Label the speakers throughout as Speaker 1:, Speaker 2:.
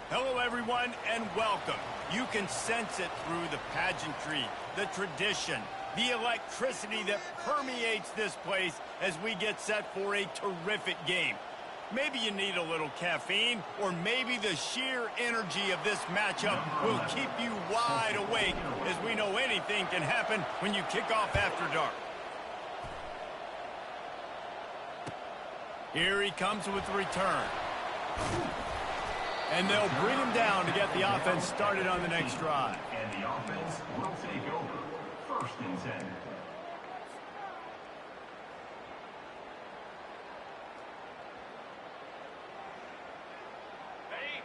Speaker 1: Hello, everyone, and welcome. You can sense it through the pageantry, the tradition, the electricity that permeates this place as we get set for a terrific game. Maybe you need a little caffeine, or maybe the sheer energy of this matchup will keep you wide awake, as we know anything can happen when you kick off after dark. Here he comes with the return. And they'll bring him down to get the offense started on the next drive.
Speaker 2: And the offense will take over. 1st and 10.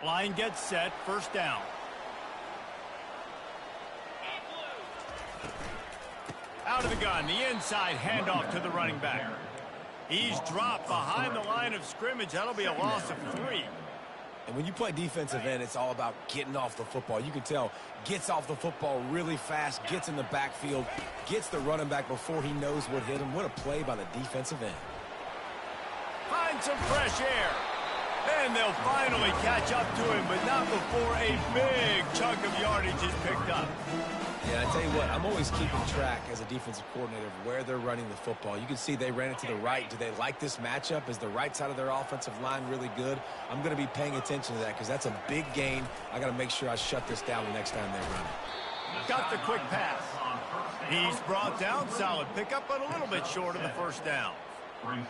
Speaker 1: Line gets set, 1st down. Out of the gun, the inside handoff to the running back. He's dropped behind the line of scrimmage. That'll be a loss of 3.
Speaker 3: And when you play defensive end, it's all about getting off the football. You can tell, gets off the football really fast, gets in the backfield, gets the running back before he knows what hit him. What a play by the defensive end.
Speaker 1: Find some fresh air. And they'll finally catch up to him, but not before a big chunk of yardage is picked up.
Speaker 3: Yeah, I tell you what, I'm always keeping track as a defensive coordinator of where they're running the football. You can see they ran it to the right. Do they like this matchup? Is the right side of their offensive line really good? I'm going to be paying attention to that because that's a big gain. I got to make sure I shut this down the next time they run it.
Speaker 1: Got the quick pass. He's brought down, solid pickup, but a little bit short of the 1st down.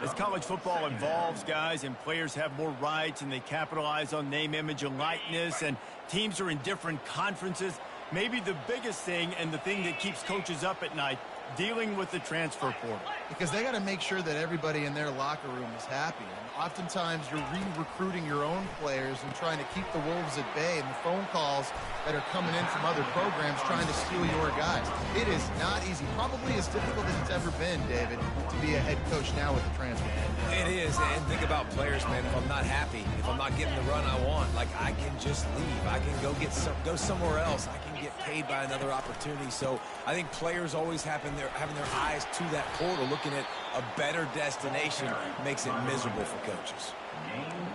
Speaker 1: As college football evolves, guys, and players have more rights and they capitalize on name, image, and likeness, and teams are in different conferences, maybe the biggest thing and the thing that keeps coaches up at night, dealing with the transfer portal.
Speaker 4: Because they got to make sure that everybody in their locker room is happy. And oftentimes you're re-recruiting your own players and trying to keep the wolves at bay, and the phone calls that are coming in from other programs trying to steal your guys. It is not easy. Probably as difficult as it's ever been, David, to be a head coach now with the transfer.
Speaker 3: It is, and think about players, man. If I'm not happy, if I'm not getting the run I want, like I can just leave. I can go somewhere else. I can get paid by another opportunity. So I think players always having their eyes to that portal, looking at a better destination, makes it miserable for coaches.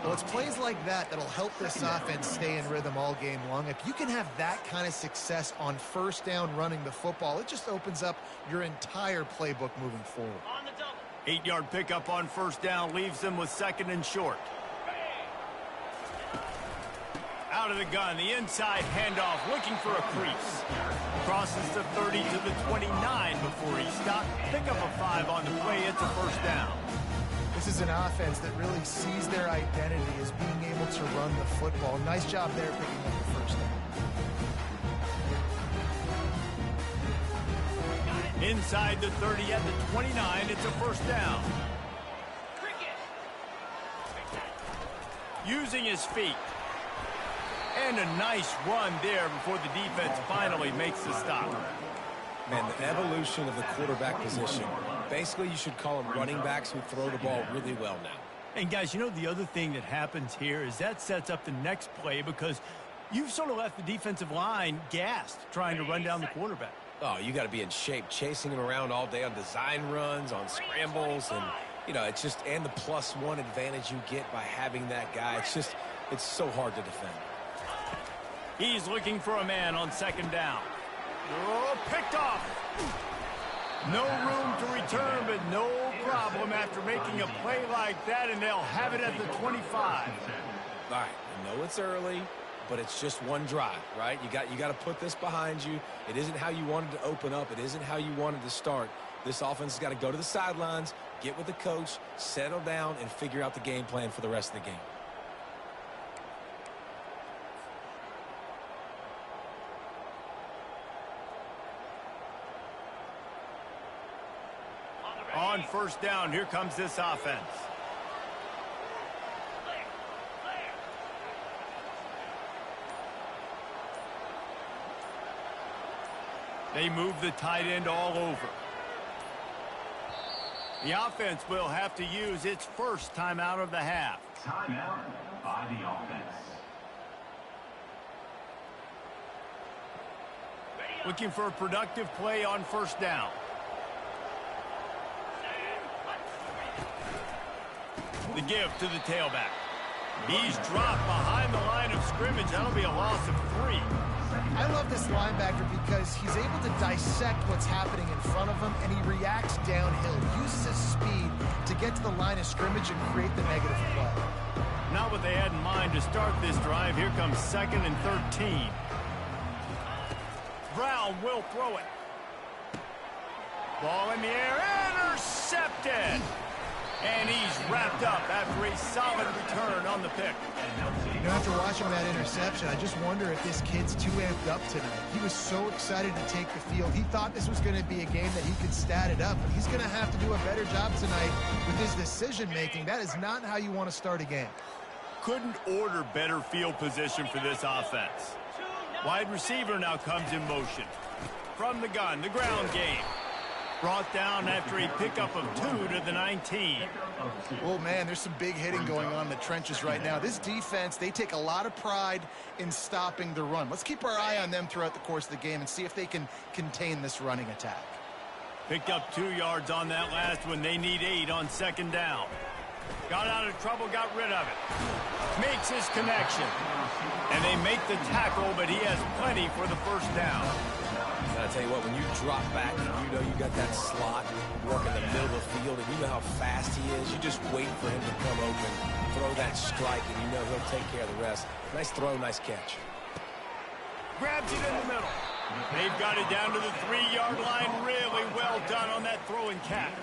Speaker 4: Well, it's plays like that that'll help this offense stay in rhythm all game long. If you can have that kind of success on 1st down running the football, it just opens up your entire playbook moving forward.
Speaker 1: 8-yard pickup on 1st down leaves them with 2nd and short. Out of the gun, the inside handoff, looking for a crease. Crosses the 30 to the 29 before he stopped. Pick up a 5 on the play. It's a 1st down.
Speaker 4: This is an offense that really sees their identity as being able to run the football. Nice job there picking up the 1st down.
Speaker 1: Inside the 30 at the 29, it's a 1st down. Using his feet. And a nice run there before the defense finally makes the stop.
Speaker 3: Man, the evolution of the quarterback position. Basically, you should call them running backs who throw the ball really well now.
Speaker 1: And, guys, you know the other thing that happens here is that sets up the next play because you've sort of left the defensive line gassed trying to run down the quarterback.
Speaker 3: Oh, you got to be in shape, chasing him around all day on design runs, on scrambles, and, you know, it's just, and the +1 advantage you get by having that guy. It's so hard to defend.
Speaker 1: He's looking for a man on 2nd down. Oh, picked off. No room to return, but no problem after making a play like that, and they'll have it at the 25.
Speaker 3: All right, I know it's early, but it's just one drive, right? You got to put this behind you. It isn't how you wanted to open up. It isn't how you wanted to start. This offense has got to go to the sidelines, get with the coach, settle down, and figure out the game plan for the rest of the game.
Speaker 1: On 1st down, here comes this offense. They move the tight end all over. The offense will have to use its 1st timeout of the half.
Speaker 2: Timeout by the offense.
Speaker 1: Looking for a productive play on 1st down. The give to the tailback. He's dropped behind the line of scrimmage. That'll be a loss of 3.
Speaker 4: I love this linebacker because he's able to dissect what's happening in front of him, and he reacts downhill, uses his speed to get to the line of scrimmage and create the negative play.
Speaker 1: Not what they had in mind to start this drive. Here comes 2nd and 13. Brown will throw it. Ball in the air, intercepted. And he's wrapped up after a solid return on the pick.
Speaker 4: You know, after watching that interception, I just wonder if this kid's too amped up tonight. He was so excited to take the field. He thought this was going to be a game that he could stat it up, but he's going to have to do a better job tonight with his decision-making. That is not how you want to start a game.
Speaker 1: Couldn't order better field position for this offense. Wide receiver now comes in motion. From the gun, the ground game. Brought down after a pickup of 2 to the 19.
Speaker 4: Oh, man, there's some big hitting going on in the trenches right now. This defense, they take a lot of pride in stopping the run. Let's keep our eye on them throughout the course of the game and see if they can contain this running attack.
Speaker 1: Picked up 2 yards on that last one. They need 8 on 2nd down. Got out of trouble, got rid of it. Makes his connection. And they make the tackle, but he has plenty for the 1st down.
Speaker 3: And I tell you what, when you drop back and you know you got that slot, work in the middle of the field, and you know how fast he is, you just wait for him to come open, throw that strike, and you know he'll take care of the rest. Nice throw, nice catch.
Speaker 1: Grabs it in the middle. They've got it down to the 3-yard line. Really well done on that throw and catch.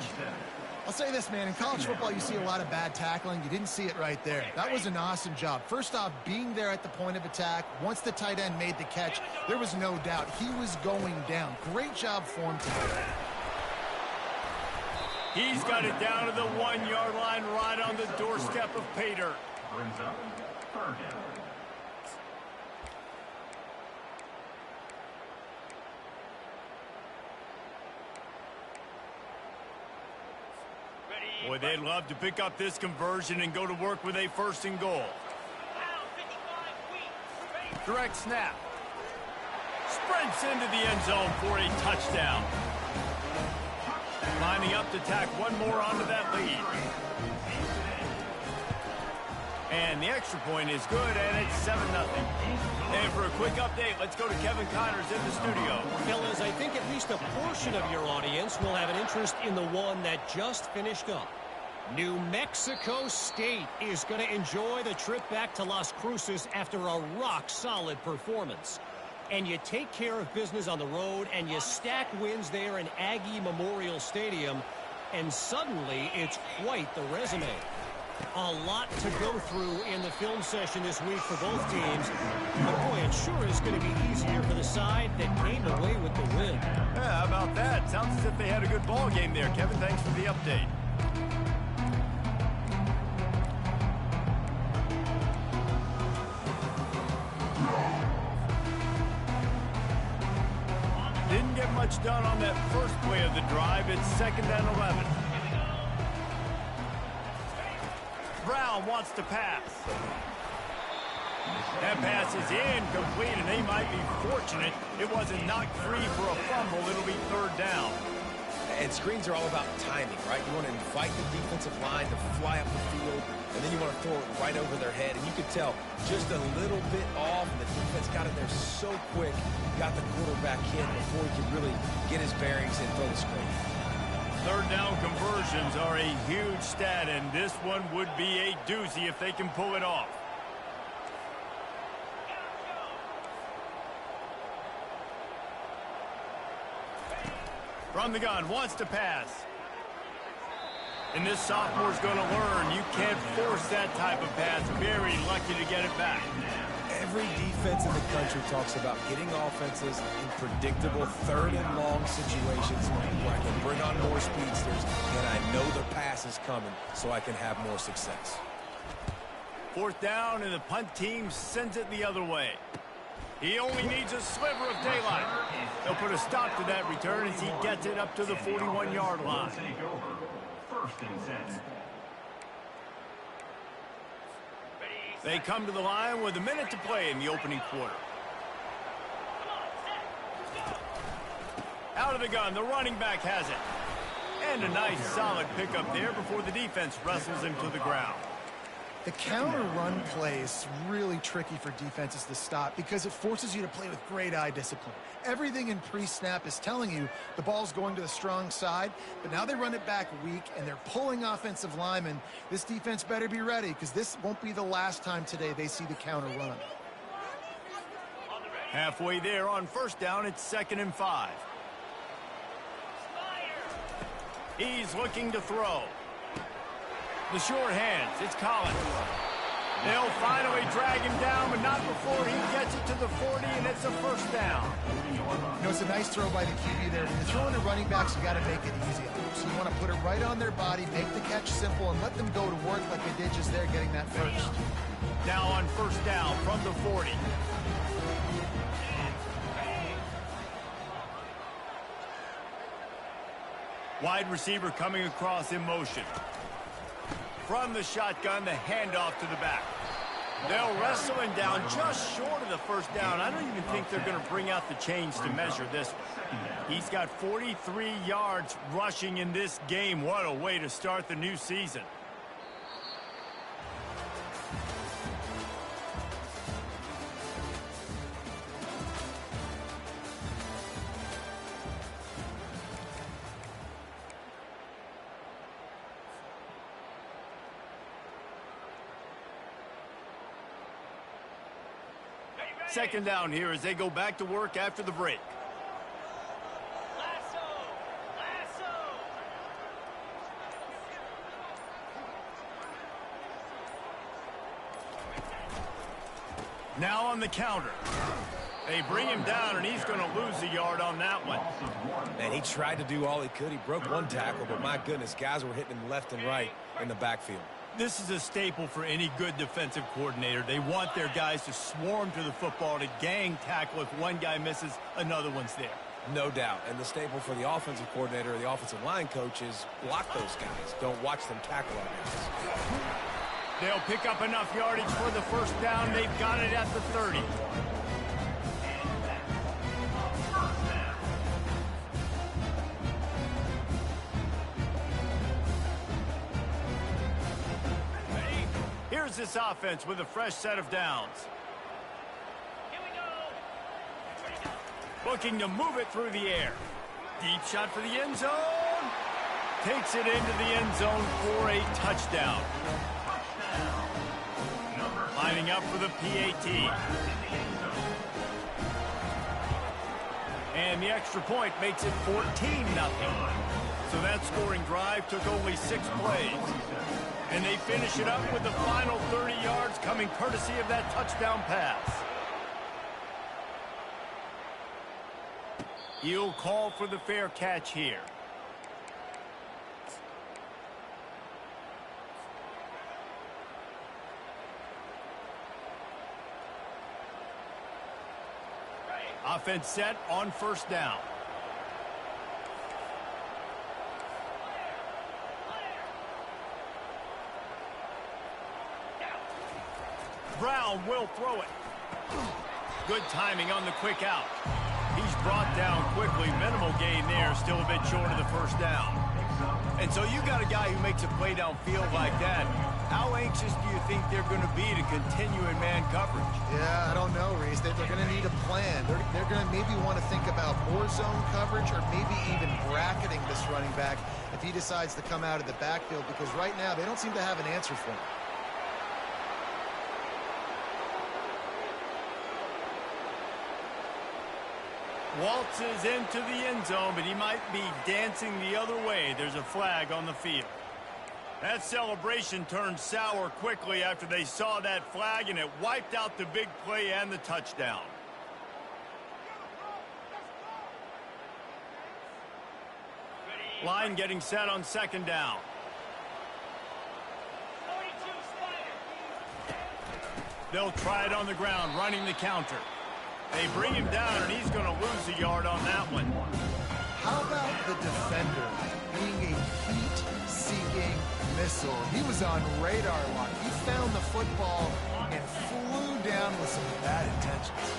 Speaker 4: I'll say this, man. In college football, you see a lot of bad tackling. You didn't see it right there. That was an awesome job. First off, being there at the point of attack. Once the tight end made the catch, there was no doubt he was going down. Great job for him tonight.
Speaker 1: He's got it down to the 1-yard line right on the doorstep of pay dirt.
Speaker 2: Brings up 3rd down.
Speaker 1: Boy, they'd love to pick up this conversion and go to work with a 1st and goal. Direct snap. Sprints into the end zone for a touchdown. Lining up to tack one more onto that lead. And the extra point is good, and it's 7-0. And for a quick update, let's go to Kevin Connors in the studio.
Speaker 5: Fellas, I think at least a portion of your audience will have an interest in the one that just finished up. New Mexico State is going to enjoy the trip back to Las Cruces after a rock-solid performance. And you take care of business on the road, and you stack wins there in Aggie Memorial Stadium, and suddenly it's quite the resume. A lot to go through in the film session this week for both teams. But boy, it sure is going to be easier for the side that came away with the win.
Speaker 1: Yeah, how about that? Sounds as if they had a good ball game there. Kevin, thanks for the update. Didn't get much done on that first play of the drive. It's 2nd and 11. Brown wants to pass. That pass is incomplete, and they might be fortunate it wasn't knocked free for a fumble. It'll be 3rd down.
Speaker 3: And screens are all about timing, right? You want to invite the defensive line to fly up the field, and then you want to throw it right over their head. And you could tell just a little bit off, and the defense got in there so quick, got the quarterback hit before he could really get his bearings and throw the screen.
Speaker 1: 3rd down conversions are a huge stat, and this one would be a doozy if they can pull it off. From the gun, wants to pass. And this sophomore's going to learn you can't force that type of pass. Very lucky to get it back.
Speaker 3: Every defense in the country talks about getting offenses in predictable 3rd and long situations where I can bring on more speedsters and I know the pass is coming so I can have more success.
Speaker 1: 4th down, and the punt team sends it the other way. He only needs a sliver of daylight. They'll put a stop to that return as he gets it up to the 41-yard line.
Speaker 2: Take over. 1st and 10.
Speaker 1: They come to the line with a minute to play in the opening quarter. Out of the gun, the running back has it. And a nice solid pickup there before the defense wrestles him to the ground.
Speaker 4: The counter run play is really tricky for defenses to stop because it forces you to play with great eye discipline. Everything in pre-snap is telling you the ball's going to the strong side, but now they run it back weak and they're pulling offensive linemen. This defense better be ready because this won't be the last time today they see the counter run.
Speaker 1: Halfway there on first down, it's 2nd and 5. He's looking to throw. The short hands, it's Collins. They'll finally drag him down, but not before he gets it to the 40, and it's a first down.
Speaker 4: You know, it's a nice throw by the QB there. When you're throwing to running backs, you got to make it easy. So you want to put it right on their body, make the catch simple, and let them go to work like they did just there getting that first.
Speaker 1: Now on first down from the 40. Wide receiver coming across in motion. From the shotgun, the handoff to the back. They'll wrestle him down just short of the first down. I don't even think they're going to bring out the chains to measure this one. He's got 43 yards rushing in this game. What a way to start the new season. Second down here as they go back to work after the break. Now on the counter. They bring him down, and he's going to lose a yard on that one.
Speaker 3: Man, he tried to do all he could. He broke one tackle, but my goodness, guys were hitting him left and right in the backfield.
Speaker 1: This is a staple for any good defensive coordinator. They want their guys to swarm to the football, to gang tackle. If one guy misses, another one's there.
Speaker 3: No doubt. And the staple for the offensive coordinator or the offensive line coach is block those guys. Don't watch them tackle our guys.
Speaker 1: They'll pick up enough yardage for the first down. They've got it at the 30. Here's this offense with a fresh set of downs. Here we go. Looking to move it through the air. Deep shot for the end zone. Takes it into the end zone for a touchdown. Lining up for the PAT. And the extra point makes it 14-0. So that scoring drive took only 6 plays. And they finish it up with the final 30 yards coming courtesy of that touchdown pass. He'll call for the fair catch here. Offense set on first down. Brown will throw it. Good timing on the quick out. He's brought down quickly. Minimal gain there, still a bit short of the first down. And so you got a guy who makes a play downfield like that. How anxious do you think they're going to be to continue in man coverage?
Speaker 4: Yeah, I don't know, Reese. They're going to need a plan. They're going to maybe want to think about more zone coverage or maybe even bracketing this running back if he decides to come out of the backfield, because right now they don't seem to have an answer for him.
Speaker 1: Waltzes into the end zone, but he might be dancing the other way. There's a flag on the field. That celebration turned sour quickly after they saw that flag, and it wiped out the big play and the touchdown. Line getting set on second down. They'll try it on the ground, running the counter. They bring him down, and he's going to lose a yard on that one.
Speaker 4: How about the defender being a heat-seeking missile? He was on radar lock. He found the football and flew down with some bad intentions.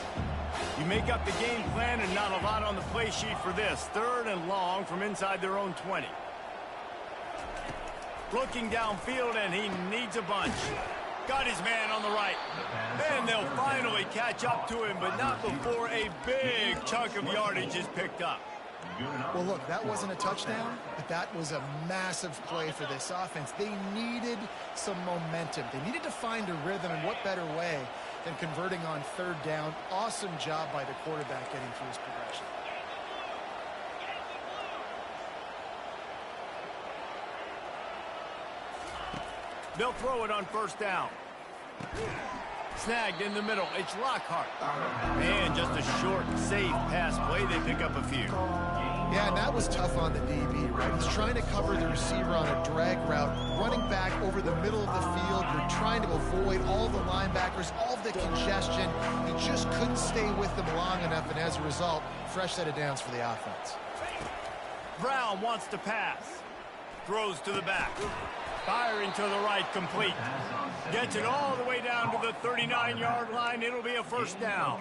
Speaker 1: You make up the game plan and not a lot on the play sheet for this. 3rd and long from inside their own 20. Looking downfield, and he needs a bunch. Got his man on the right. And they'll finally catch up to him, but not before a big chunk of yardage is picked up.
Speaker 4: Well, look, that wasn't a touchdown, but that was a massive play for this offense. They needed some momentum. They needed to find a rhythm, and what better way than converting on third down. Awesome job by the quarterback getting through his progression.
Speaker 1: They'll throw it on first down. Snagged in the middle. It's Lockhart. And just a short, safe pass play. They pick up a few.
Speaker 4: Yeah, and that was tough on the DB, right? He's trying to cover the receiver on a drag route, running back over the middle of the field. You're trying to avoid all the linebackers, all of the congestion. He just couldn't stay with them long enough, and as a result, fresh set of downs for the offense.
Speaker 1: Brown wants to pass. Throws to the back. Firing to the right, complete. Gets it all the way down to the 39-yard line. It'll be a first down.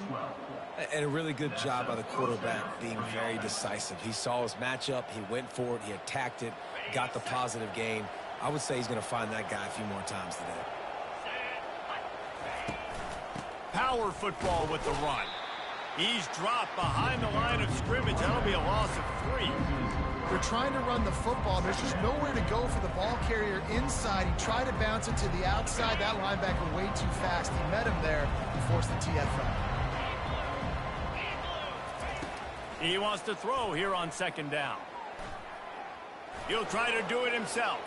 Speaker 3: And a really good job by the quarterback being very decisive. He saw his matchup. He went for it. He attacked it. Got the positive gain. I would say he's going to find that guy a few more times today.
Speaker 1: Power football with the run. He's dropped behind the line of scrimmage. That'll be a loss of 3.
Speaker 4: They're trying to run the football. There's just nowhere to go for the ball carrier inside. He tried to bounce it to the outside. That linebacker way too fast. He met him there and forced the TFL.
Speaker 1: He wants to throw here on second down. He'll try to do it himself.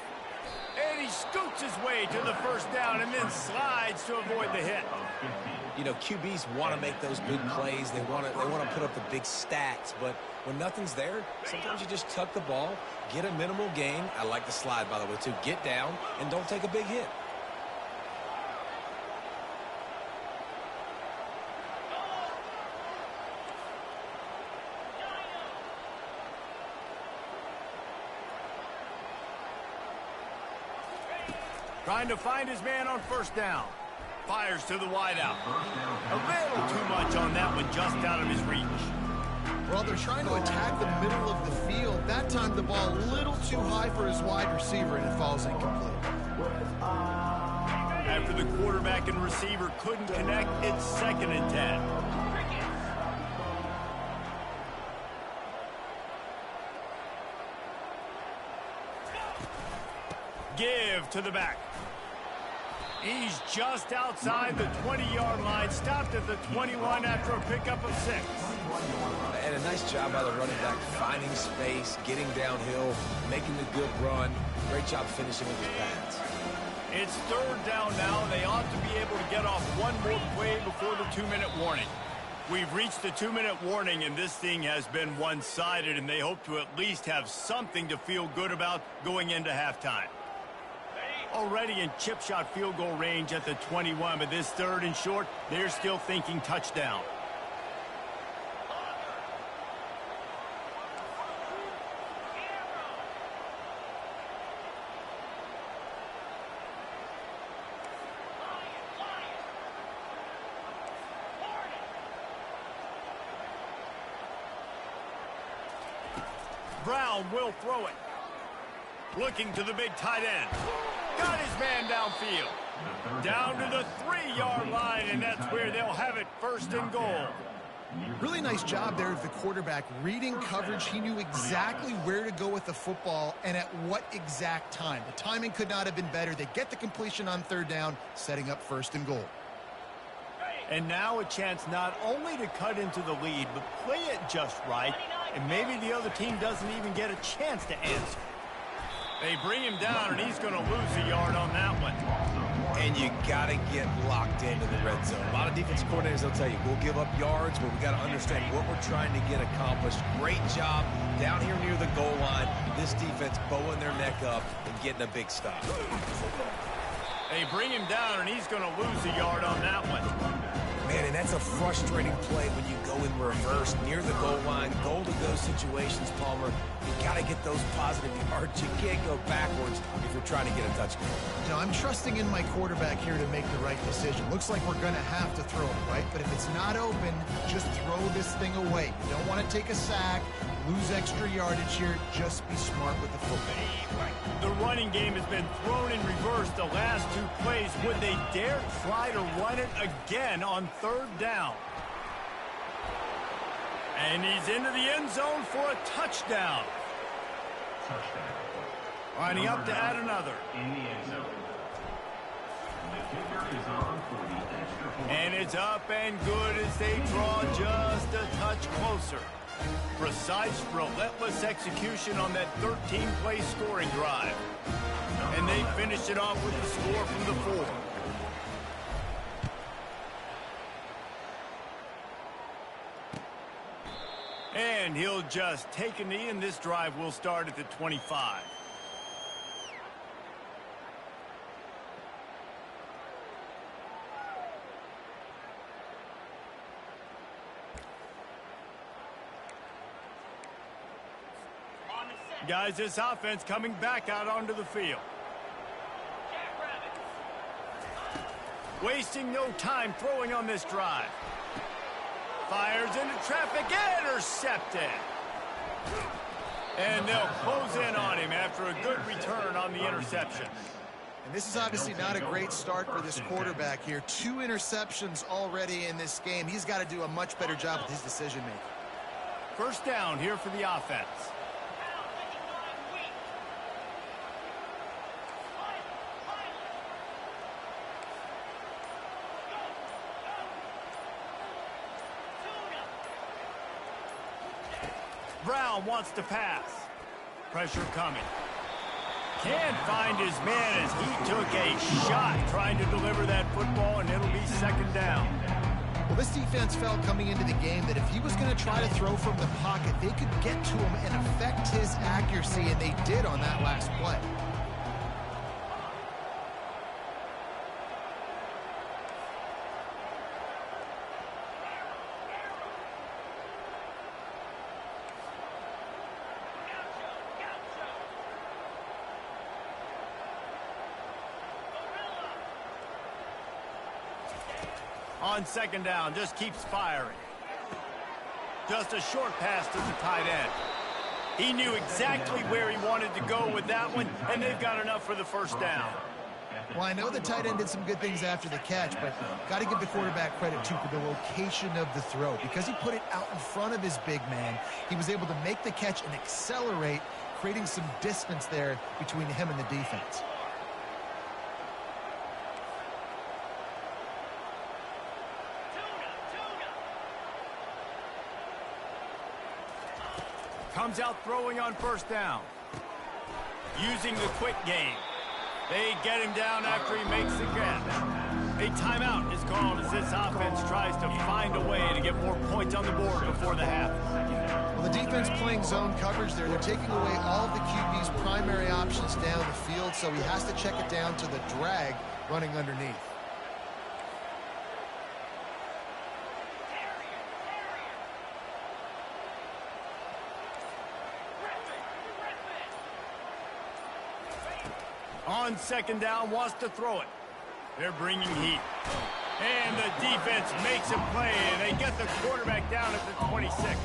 Speaker 1: And he scoots his way to the first down and then slides to avoid the hit.
Speaker 3: You know, QBs want to make those big plays. They want to put up the big stats. But when nothing's there, sometimes you just tuck the ball, get a minimal gain. I like the slide, by the way, too. Get down and don't take a big hit.
Speaker 1: Trying to find his man on first down. Fires to the wideout. A little too much on that one, just out of his reach.
Speaker 4: Well, they're trying to attack the middle of the field. That time the ball a little too high for his wide receiver, and it falls incomplete.
Speaker 1: After the quarterback and receiver couldn't connect, it's 2nd and 10. Give to the back. He's just outside the 20-yard line, stopped at the 21 after a pickup of 6.
Speaker 3: And a nice job by the running back, finding space, getting downhill, making the good run. Great job finishing with his pads.
Speaker 1: It's 3rd down now. They ought to be able to get off one more play before the 2-minute warning. We've reached the 2-minute warning, and this thing has been one-sided, and they hope to at least have something to feel good about going into halftime. Already in chip shot field goal range at the 21, but this 3rd and short, they're still thinking touchdown. Brown will throw it. Looking to the big tight end. Got his man downfield. Down to the 3-yard line, and that's where they'll have it, 1st and goal.
Speaker 4: Really nice job there of the quarterback. Reading coverage, he knew exactly where to go with the football and at what exact time. The timing could not have been better. They get the completion on 3rd down, setting up 1st and goal.
Speaker 1: And now a chance not only to cut into the lead, but play it just right, and maybe the other team doesn't even get a chance to answer. They bring him down, and he's going to lose a yard on that one.
Speaker 3: And you got to get locked into the red zone. A lot of defense coordinators will tell you, we'll give up yards, but we got to understand what we're trying to get accomplished. Great job down here near the goal line. This defense bowing their neck up and getting a big stop.
Speaker 1: They bring him down, and he's going to lose a yard on that one.
Speaker 3: Man, and that's a frustrating play when you go in reverse near the goal line. Goal-to-go situations, Palmer. You got to get those positive yards. You can't go backwards if you're trying to get a touchdown.
Speaker 4: You know, I'm trusting in my quarterback here to make the right decision. Looks like we're going to have to throw it, right? But if it's not open, just throw this thing away. You don't want to take a sack, lose extra yardage here. Just be smart with the football.
Speaker 1: The running game has been thrown in reverse the last 2 plays. Would they dare try to run it again on 3rd down? And he's into the end zone for a touchdown. Lining up to add another.
Speaker 2: In the end zone. The kicker is on for the extra point.
Speaker 1: And it's up and good as they draw just a touch closer. Precise, relentless execution on that 13-play scoring drive. And they finish it off with the score from the 4. And he'll just take a knee, and this drive will start at the 25. Guys, this offense coming back out onto the field. Wasting no time throwing on this drive. Fires into traffic, intercepted. And they'll close in on him after a good return on the interception.
Speaker 4: And this is obviously not a great start for this quarterback here. 2 interceptions already in this game. He's got to do a much better job with his decision-making.
Speaker 1: First down here for the offense. Brown wants to pass. Pressure coming. Can't find his man as he took a shot trying to deliver that football, and it'll be 2nd down.
Speaker 4: Well, this defense felt coming into the game that if he was going to try to throw from the pocket, they could get to him and affect his accuracy, and they did on that last play.
Speaker 1: On 2nd down, just keeps firing. Just a short pass to the tight end. He knew exactly where he wanted to go with that one, and they've got enough for the 1st down.
Speaker 4: Well, I know the tight end did some good things after the catch, but got to give the quarterback credit, too, for the location of the throw. Because he put it out in front of his big man, he was able to make the catch and accelerate, creating some distance there between him and the defense.
Speaker 1: Comes out throwing on 1st down. Using the quick game. They get him down after he makes the catch. A timeout is called as this offense tries to find a way to get more points on the board before the half.
Speaker 4: Well, the defense playing zone coverage there. They're taking away all of the QB's primary options down the field, so he has to check it down to the drag running underneath.
Speaker 1: On 2nd down, wants to throw it. They're bringing heat. And the defense makes a play, and they get the quarterback down at the 26.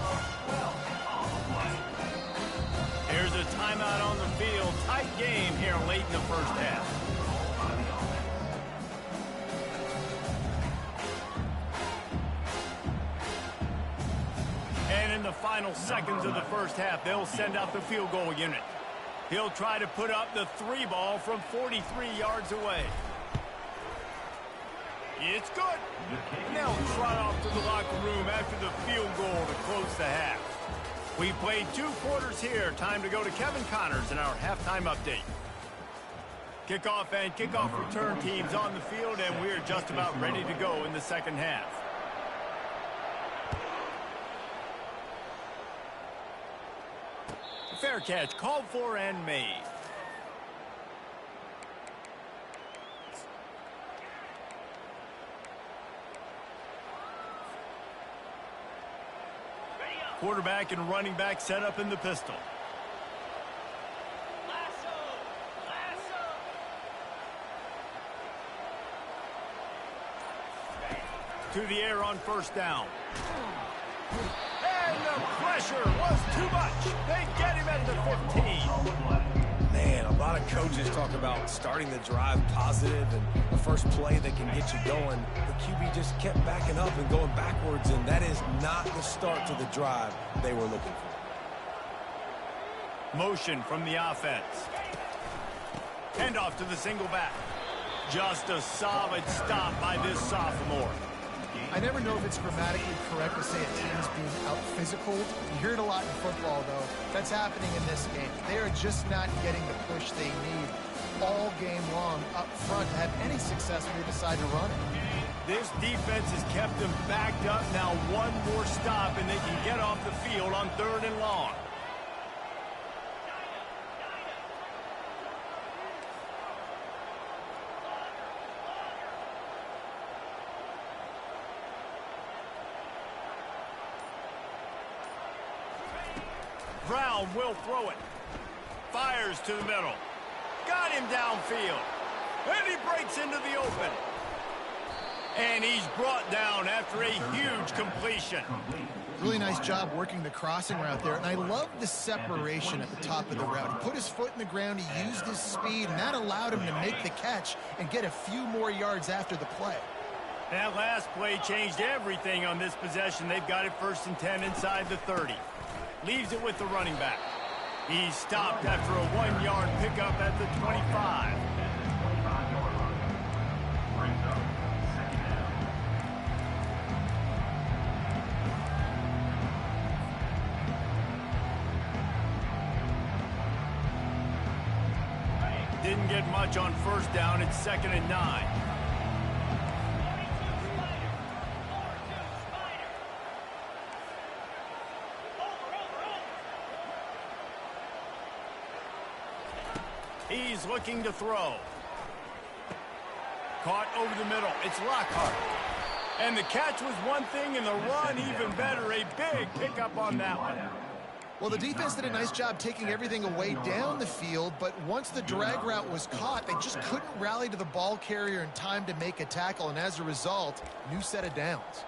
Speaker 1: Here's a timeout on the field. Tight game here late in the 1st half. And in the final seconds of the 1st half, they'll send out the field goal unit. He'll try to put up the 3 ball from 43 yards away. It's good. And they'll trot off to the locker room after the field goal to close the half. We played 2 quarters here. Time to go to Kevin Connors in our halftime update. Kickoff and kickoff return teams on the field, and we're just about ready to go in the 2nd half. Fair catch called for and made. Quarterback and running back set up in the pistol. To the air on first down. And the pressure was too much. They get him at the 15.
Speaker 3: Man, a lot of coaches talk about starting the drive positive and the first play that can get you going. The QB just kept backing up and going backwards, and that is not the start to the drive they were looking for.
Speaker 1: Motion from the offense. Hand off to the single back. Just a solid stop by this sophomore.
Speaker 4: I never know if it's grammatically correct to say a team is being out-physical. You hear it a lot in football, though. That's happening in this game. They are just not getting the push they need all game long up front to have any success when they decide to run it.
Speaker 1: This defense has kept them backed up. Now one more stop, and they can get off the field on 3rd and long. Brown will throw it. Fires to the middle. Got him downfield. And he breaks into the open. And he's brought down after a huge completion.
Speaker 4: Really nice job working the crossing route there. And I love the separation at the top of the route. He put his foot in the ground. He used his speed, and that allowed him to make the catch and get a few more yards after the play.
Speaker 1: That last play changed everything on this possession. They've got it 1st and 10 inside the 30. Leaves it with the running back. He's stopped after a 1-yard pickup at the 25. Didn't get much on first down. It's 2nd and 9. He's looking to throw. Caught over the middle. It's Lockhart. And the catch was one thing, and the run even better. A big pickup on that one.
Speaker 4: Well, the defense did a nice job taking everything away down the field, but once the drag route was caught, they just couldn't rally to the ball carrier in time to make a tackle, and as a result, new set of downs.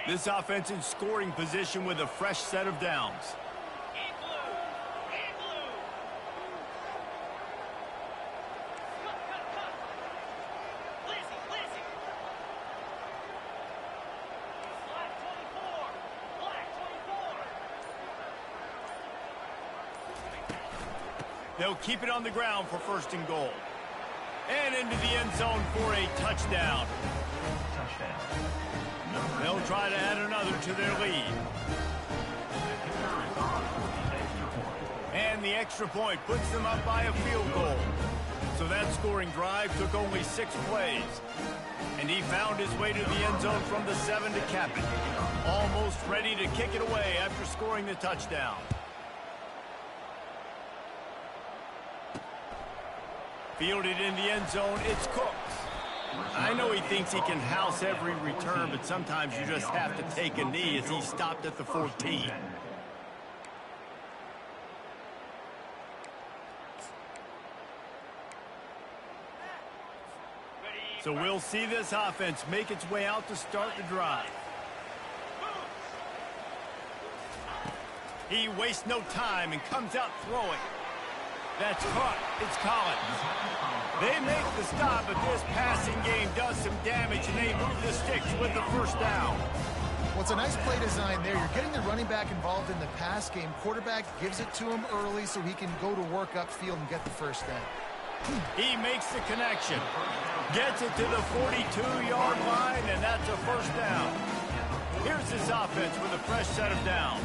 Speaker 1: This offense in scoring position with a fresh set of downs. They'll keep it on the ground for 1st and goal. And into the end zone for a touchdown. They'll try to add another to their lead. And the extra point puts them up by a field goal. So that scoring drive took only 6 plays. And he found his way to the end zone from the 7 to cap it. Almost ready to kick it away after scoring the touchdown. Fielded in the end zone, it's Cooks. I know he thinks he can house every return, but sometimes you just have to take a knee as he stopped at the 14. So we'll see this offense make its way out to start the drive. He wastes no time and comes out throwing. That's caught. It's Collins. They make the stop, but this passing game does some damage, and they move the sticks with the 1st down.
Speaker 4: Well, it's a nice play design there. You're getting the running back involved in the pass game. Quarterback gives it to him early so he can go to work upfield and get the 1st down.
Speaker 1: He makes the connection. Gets it to the 42-yard line, and that's a 1st down. Here's this offense with a fresh set of downs.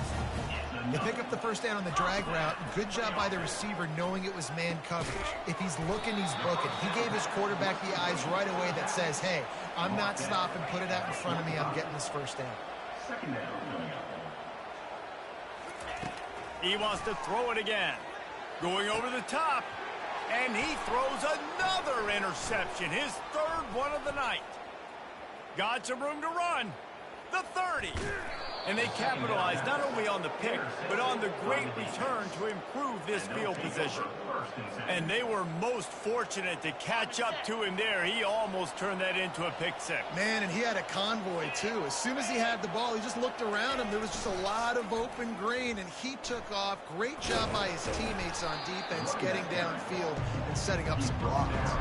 Speaker 4: They pick up the 1st down on the drag route. Good job by the receiver knowing it was man coverage. If he's looking, he's booking. He gave his quarterback the eyes right away that says, hey, I'm not stopping. Put it out in front of me. I'm getting this 1st down.
Speaker 1: He wants to throw it again. Going over the top. And he throws another interception. His 3rd one of the night. Got some room to run. The 30. And they capitalized not only on the pick, but on the great return to improve this field position. And they were most fortunate to catch up to him there. He almost turned that into a pick six.
Speaker 4: Man, and he had a convoy, too. As soon as he had the ball, he just looked around him. There was just a lot of open green, and he took off. Great job by his teammates on defense, getting downfield and setting up some blocks.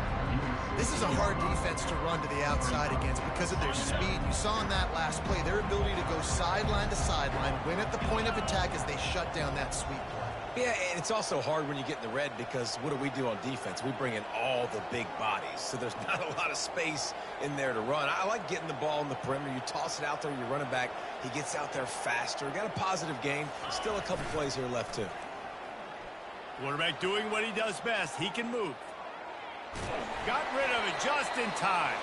Speaker 4: This is a hard defense to run to the outside against because of their speed. You saw in that last play, their ability to go sideline to sideline, win at the point of attack as they shut down that sweep play.
Speaker 3: Yeah, and it's also hard when you get in the red because what do on defense? We bring in all the big bodies, so there's not a lot of space in there to run. I like getting the ball in the perimeter. You toss it out there, you're running back. He gets out there faster. Got a positive game. Still a couple plays here left, too.
Speaker 1: Quarterback doing what he does best. He can move. Got rid of it just in time.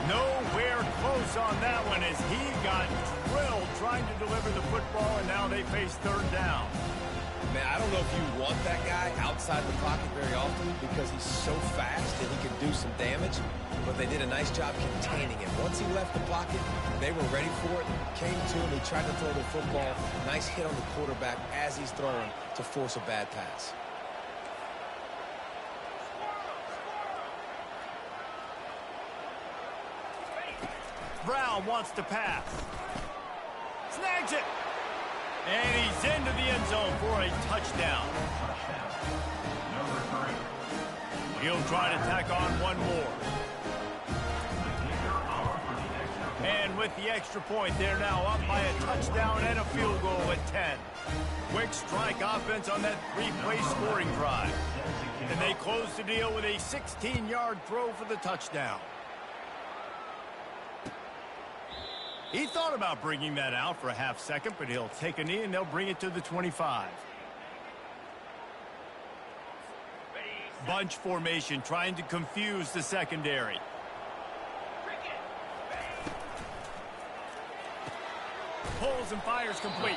Speaker 1: Nowhere close on that one as he got drilled trying to deliver the football, and now they face third down.
Speaker 3: Man, I don't know if you want that guy outside the pocket very often because he's so fast that he can do some damage, but they did a nice job containing him. Once he left the pocket, they were ready for it, came to him, he tried to throw the football. Nice hit on the quarterback as he's throwing to force a bad pass.
Speaker 1: Brown wants to pass. Snags it. And he's into the end zone for a touchdown. He'll try to tack on one more. And with the extra point, they're now up by a touchdown and a field goal at 10. Quick strike offense on that three-play scoring drive. And they close the deal with a 16-yard throw for the touchdown. He thought about bringing that out for a half second, but he'll take a knee and they'll bring it to the 25. Bunch formation trying to confuse the secondary. Pulls and fires complete.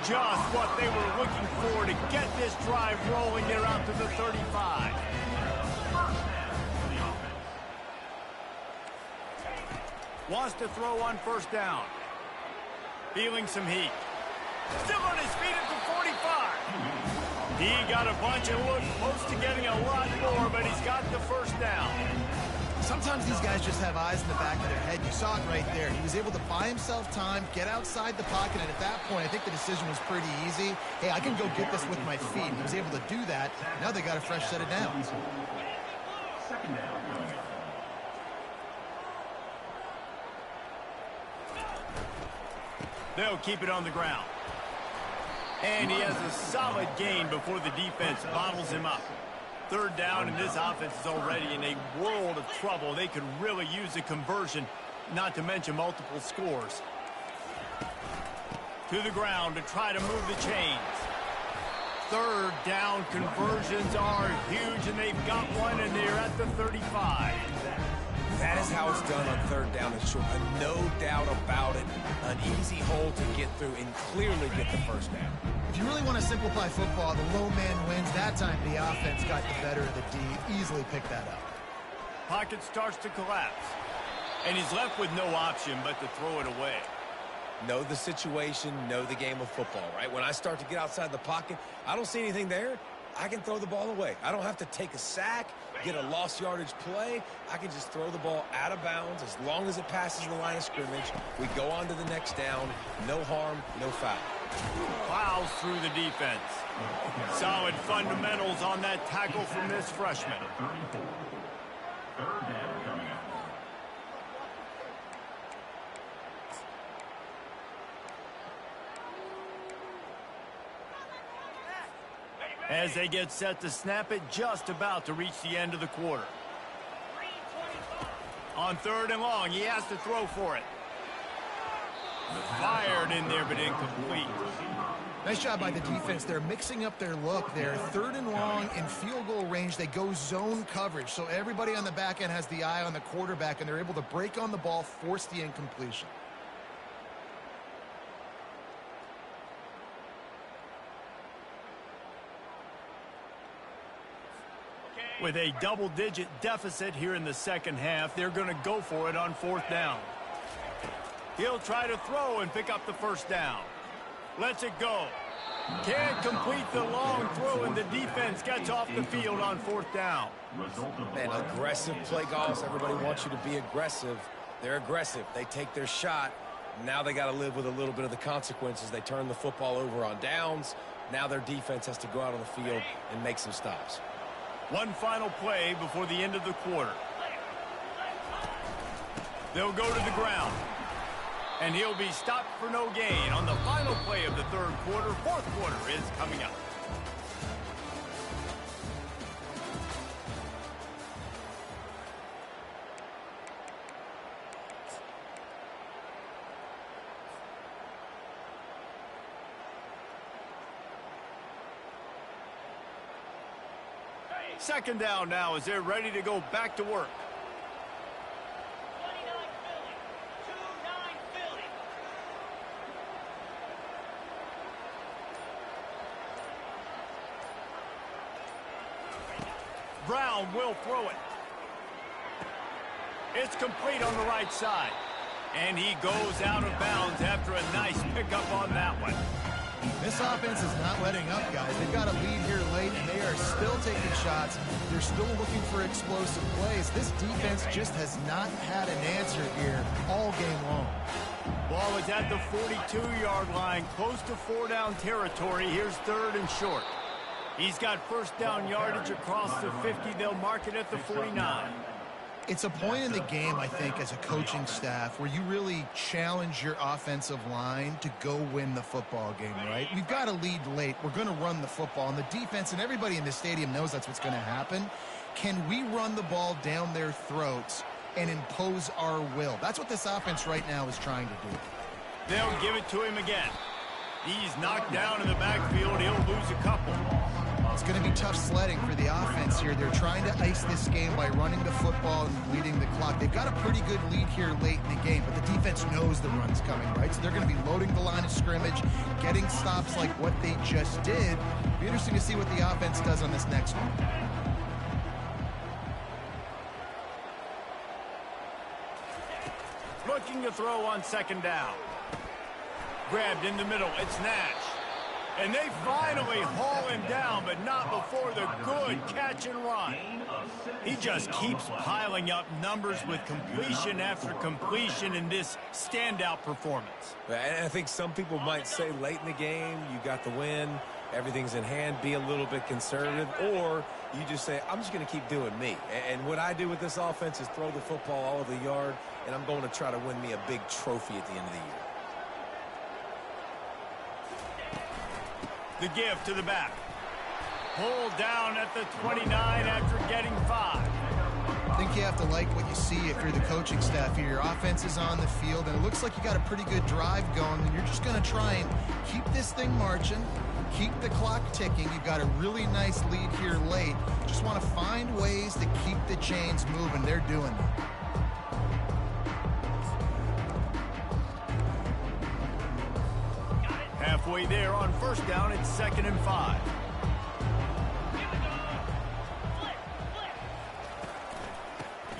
Speaker 1: Just what they were looking for to get this drive rolling. They're out to the 35. Wants to throw on first down. Feeling some heat. Still on his feet at the 45. He got a bunch and looked close to getting a lot more, but he's got the first down.
Speaker 4: Sometimes these guys just have eyes in the back of their head. You saw it right there. He was able to buy himself time, get outside the pocket, and at that point, I think the decision was pretty easy. Hey, I can go get this with my feet. He was able to do that. Now they got a fresh set of downs.
Speaker 2: Second down.
Speaker 1: They'll keep it on the ground. And he has a solid gain before the defense bottles him up. Third down, and this offense is already in a world of trouble. They could really use a conversion, not to mention multiple scores. To the ground to try to move the chains. Third down conversions are huge, and they've got one, and they're at the 35.
Speaker 3: That is how it's done on third down and short. No doubt about it. An easy hole to get through and clearly get the first down.
Speaker 4: If you really want to simplify football, the low man wins. That time the offense got the better of the D. Easily picked that up.
Speaker 1: Pocket starts to collapse. And he's left with no option but to throw it away.
Speaker 3: Know the situation, know the game of football, right? When I start to get outside the pocket, I don't see anything there. I can throw the ball away. I don't have to take a sack, get a lost yardage play. I can just throw the ball out of bounds as long as it passes the line of scrimmage. We go on to the next down. No harm, no foul.
Speaker 1: Plows through the defense. Solid fundamentals on that tackle from this freshman.
Speaker 2: Third down coming up.
Speaker 1: As they get set to snap it, just about to reach the end of the quarter. On third and long, he has to throw for it. Fired in there, but incomplete.
Speaker 4: Nice job by the defense. They're mixing up their look there. Third and long in field goal range. They go zone coverage. So everybody on the back end has the eye on the quarterback, and they're able to break on the ball, force the incompletion.
Speaker 1: With a double-digit deficit here in the second half, they're going to go for it on fourth down. He'll try to throw and pick up the first down. Lets it go. Can't complete the long throw, and the defense gets off the field on 4th down.
Speaker 3: Man, aggressive play calls. Everybody wants you to be aggressive. They're aggressive. They take their shot. Now they got to live with a little bit of the consequences. They turn the football over on downs. Now their defense has to go out on the field and make some stops.
Speaker 1: One final play before the end of the quarter. They'll go to the ground. And he'll be stopped for no gain on the final play of the 3rd quarter. 4th quarter is coming up. Second down now as they're ready to go back to work. Brown will throw it. It's complete on the right side. And he goes out of bounds after a nice pickup on that one.
Speaker 4: This offense is not letting up, guys. They've got a lead here late, and they are still taking shots. They're still looking for explosive plays. This defense just has not had an answer here all game long.
Speaker 1: Ball is at the 42-yard line, close to 4-down territory. Here's 3rd and short. He's got first down yardage across the 50. They'll mark it at the 49.
Speaker 4: It's a point in the game, I think, as a coaching staff where you really challenge your offensive line to go win the football game, right? We've got a lead late. We're going to run the football. And the defense and everybody in the stadium knows that's what's going to happen. Can we run the ball down their throats and impose our will? That's what this offense right now is trying to do.
Speaker 1: They'll give it to him again. He's knocked down in the backfield. He'll lose a couple.
Speaker 4: It's going to be tough sledding for the offense here. They're trying to ice this game by running the football and leading the clock. They've got a pretty good lead here late in the game, but the defense knows the run's coming, right? So they're going to be loading the line of scrimmage, getting stops like what they just did. It'll be interesting to see what the offense does on this next one.
Speaker 1: Looking to throw on 2nd down. Grabbed in the middle. It's Nash. And they finally haul him down, but not before the good catch and run. He just keeps piling up numbers with completion after completion in this standout performance.
Speaker 3: And I think some people might say late in the game, you got the win, everything's in hand, be a little bit conservative, or you just say, I'm just going to keep doing me. And what I do with this offense is throw the football all over the yard, and I'm going to try to win me a big trophy at the end of the year.
Speaker 1: The give to the back. Pulled down at the 29 after getting 5.
Speaker 4: I think you have to like what you see if you're the coaching staff here. Your offense is on the field, and it looks like you got a pretty good drive going, and you're just going to try and keep this thing marching, keep the clock ticking. You've got a really nice lead here late. Just want to find ways to keep the chains moving. They're doing it.
Speaker 1: Halfway there on 1st down, it's 2nd and 5.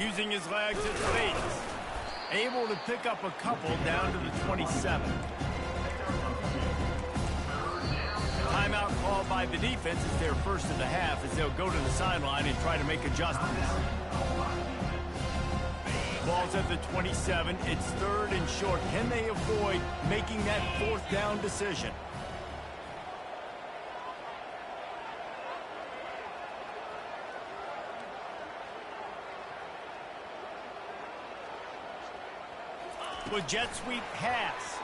Speaker 1: Using his legs at fakes. Able to pick up a couple down to the 27. Timeout called by the defense. It's their first of the half as they'll go to the sideline and try to make adjustments. Ball's at the 27. It's 3rd and short. Can they avoid making that 4th down decision? With jet sweep pass.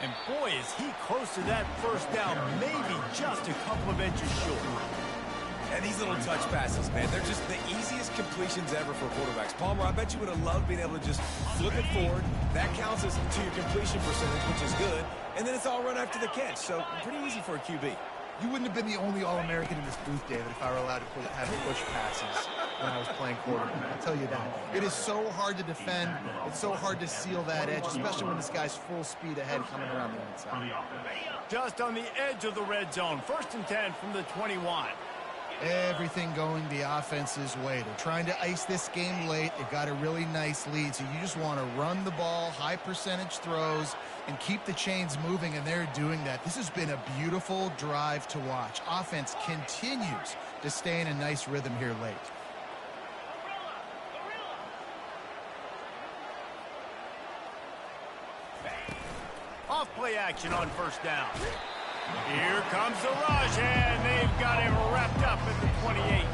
Speaker 1: And boy, is he close to that first down, maybe just a couple of inches short.
Speaker 3: And these little touch passes, man, they're just the easiest completions ever for quarterbacks. Palmer, I bet you would have loved being able to just flip it forward. That counts as to your completion percentage, which is good. And then it's all run after the catch, so pretty easy for a QB.
Speaker 4: You wouldn't have been the only All-American in this booth, David, if I were allowed to have push passes when I was playing quarterback. I'll tell you that. It is so hard to defend. It's so hard to seal that edge, especially when this guy's full speed ahead coming around the inside.
Speaker 1: Just on the edge of the red zone. 1st and 10 from the 21.
Speaker 4: Everything going the offense's way. They're trying to ice this game late. They've got a really nice lead, so you just want to run the ball, high percentage throws, and keep the chains moving, and they're doing that. This has been a beautiful drive to watch. Offense continues to stay in a nice rhythm here late.
Speaker 1: Off play action on first down. Here comes the rush, and they've got him wrapped up at the 28.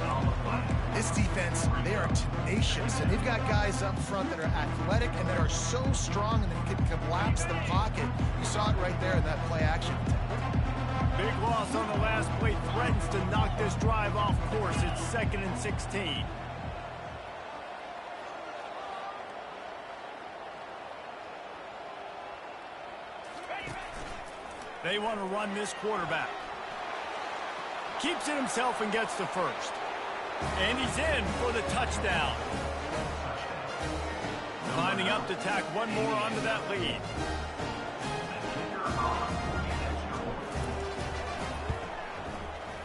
Speaker 4: This defense, they are tenacious, and they've got guys up front that are athletic and that are so strong and that can collapse the pocket. You saw it right there in that play action attempt.
Speaker 1: Big loss on the last play threatens to knock this drive off course. It's 2nd and 16. They want to run this quarterback. Keeps it himself and gets the first. And he's in for the touchdown. Lining up to tack one more onto that lead.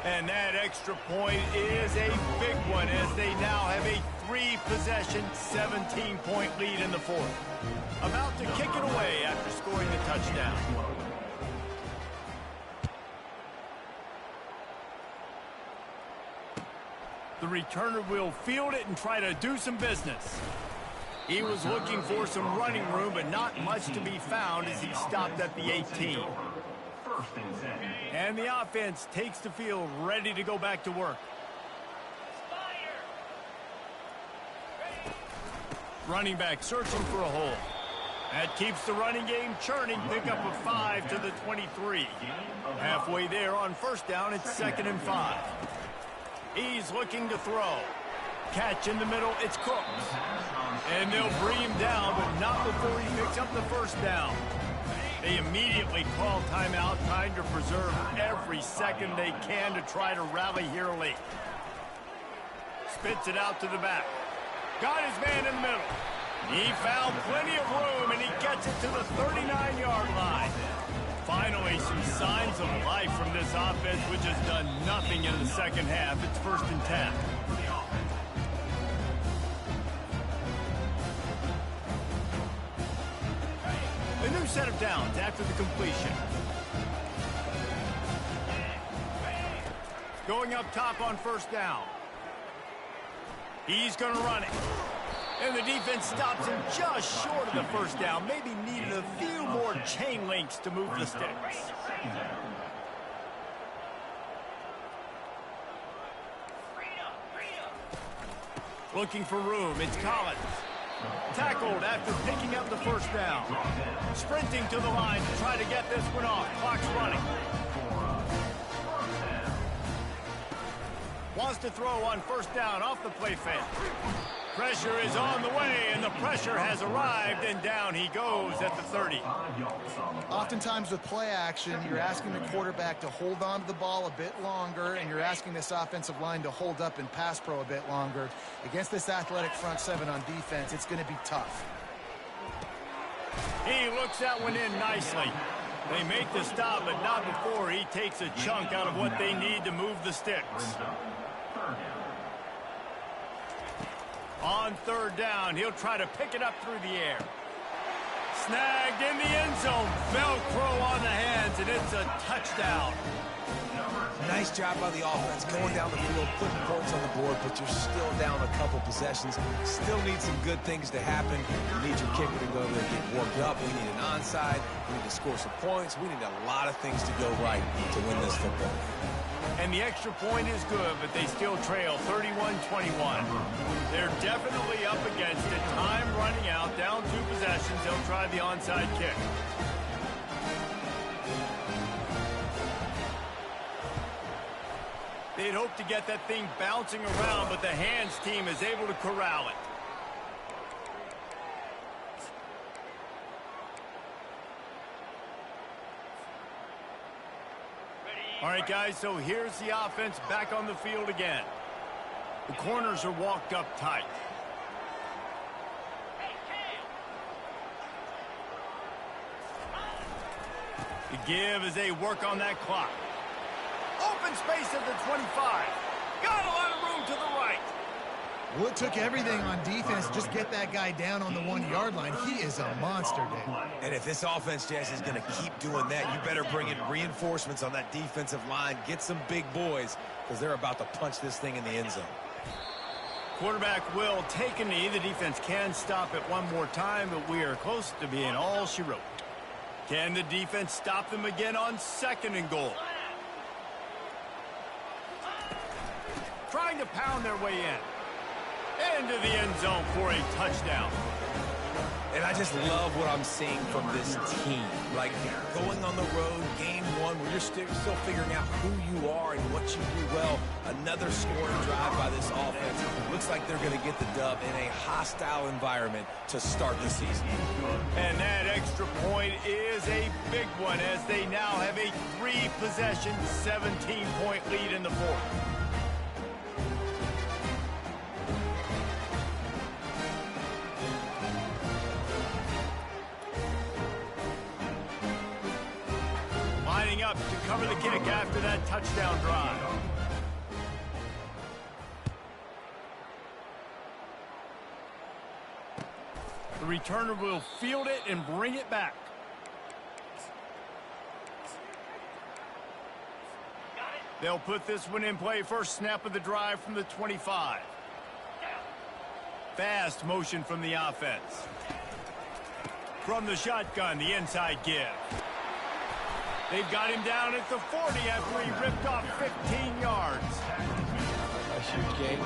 Speaker 1: And that extra point is a big one as they now have a 3-possession, 17-point lead in the fourth. About to kick it away after scoring the touchdown. The returner will field it and try to do some business. He was looking for some running room, but not much to be found as he stopped at the 18. And the offense takes the field, ready to go back to work. Running back searching for a hole. That keeps the running game churning. Pick up a 5 to the 23. Halfway there on first down, it's 2nd and 5. He's looking to throw. Catch in the middle, it's Cook. And they'll bring him down, but not before he picks up the first down. They immediately call timeout, trying to preserve every second they can to try to rally here late. Spits it out to the back. Got his man in the middle. He found plenty of room, and he gets it to the 39-yard line. Finally, some signs of life from this offense, which has done nothing in the second half. It's 1st and 10. A new set of downs after the completion. Going up top on first down. He's going to run it. And the defense stops him just short of the first down. Maybe needed a few more chain links to move the sticks. Looking for room. It's Collins. Tackled after picking up the first down. Sprinting to the line to try to get this one off. Clock's running. Wants to throw on first down off the play fake. Pressure is on the way, and the pressure has arrived, and down he goes at the 30.
Speaker 4: Oftentimes with play action, you're asking the quarterback to hold on to the ball a bit longer, and you're asking this offensive line to hold up in pass pro a bit longer. Against this athletic front seven on defense, it's going to be tough.
Speaker 1: He looks that one in nicely. They make the stop, but not before he takes a chunk out of what they need to move the sticks. On third down, he'll try to pick it up through the air. Snagged in the end zone. Velcro on the hands, and it's a touchdown.
Speaker 3: Nice job by the offense going down the field, putting points on the board, but you're still down a couple possessions. Still need some good things to happen. You need your kicker to go there and get worked up. We need an onside. We need to score some points. We need a lot of things to go right to win this football game.
Speaker 1: And the extra point is good, but they still trail 31-21. They're definitely up against it. Time running out, down 2 possessions. They'll try the onside kick. They'd hoped to get that thing bouncing around, but the hands team is able to corral it. All right, guys, so here's the offense back on the field again. The corners are walked up tight. The give as they work on that clock. Open space at the 25. Got to the right.
Speaker 4: Well, it took everything on defense to just get that guy down on the 1-yard line. He is a monster, Dave.
Speaker 3: And if this offense, Jess, is going to keep doing that, you better bring in reinforcements on that defensive line. Get some big boys, because they're about to punch this thing in the end zone.
Speaker 1: Quarterback will take a knee. The defense can stop it one more time, but we are close to being all she wrote. Can the defense stop them again on 2nd and goal? Trying to pound their way in. Into the end zone for a touchdown.
Speaker 3: And I just love what I'm seeing from this team. Like, going on the road, game one, where you're still figuring out who you are and what you do well. Another scoring drive by this offense. Looks like they're going to get the dub in a hostile environment to start the season.
Speaker 1: And that extra point is a big one, as they now have a 3-possession, 17-point lead in the 4th. Lining up to cover the kick after that touchdown drive. The returner will field it and bring it back. They'll put this one in play. First snap of the drive from the 25. Fast motion from the offense. From the shotgun, the inside give. They've got him down at the 40 after he ripped off 15 yards.
Speaker 3: A huge game.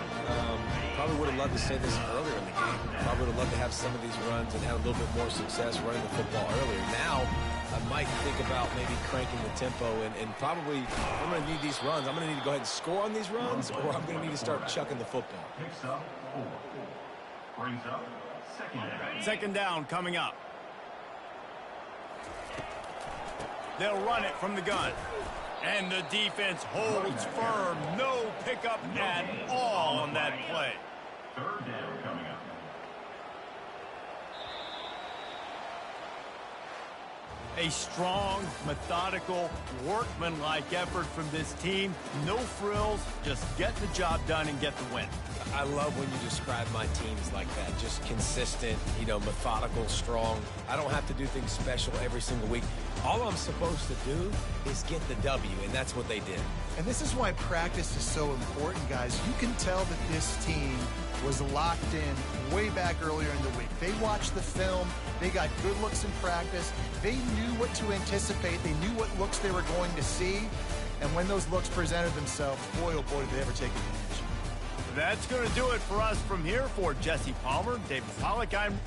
Speaker 3: Probably would have loved to say this earlier in the game. Probably would have loved to have some of these runs and have a little bit more success running the football earlier. Now, I might think about maybe cranking the tempo and probably, I'm going to need these runs. I'm going to need to go ahead and score on these runs, or I'm going to need to start chucking the football.
Speaker 2: Picks up 4. Brings up 2nd down.
Speaker 1: 2nd down coming up. They'll run it from the gun. And the defense holds firm. No pickup at all on that play.
Speaker 2: 3rd down coming up.
Speaker 1: A strong, methodical, workmanlike effort from this team. No frills, just get the job done and get the win.
Speaker 3: I love when you describe my teams like that. Just consistent, methodical, strong. I don't have to do things special every single week. All I'm supposed to do is get the W, and that's what they did.
Speaker 4: And this is why practice is so important, guys. You can tell that this team was locked in way back earlier in the week. They watched the film. They got good looks in practice. They knew what to anticipate. They knew what looks they were going to see. And when those looks presented themselves, boy, oh boy, did they ever take advantage.
Speaker 1: That's going to do it for us from here. For Jesse Palmer, David Pollack, I'm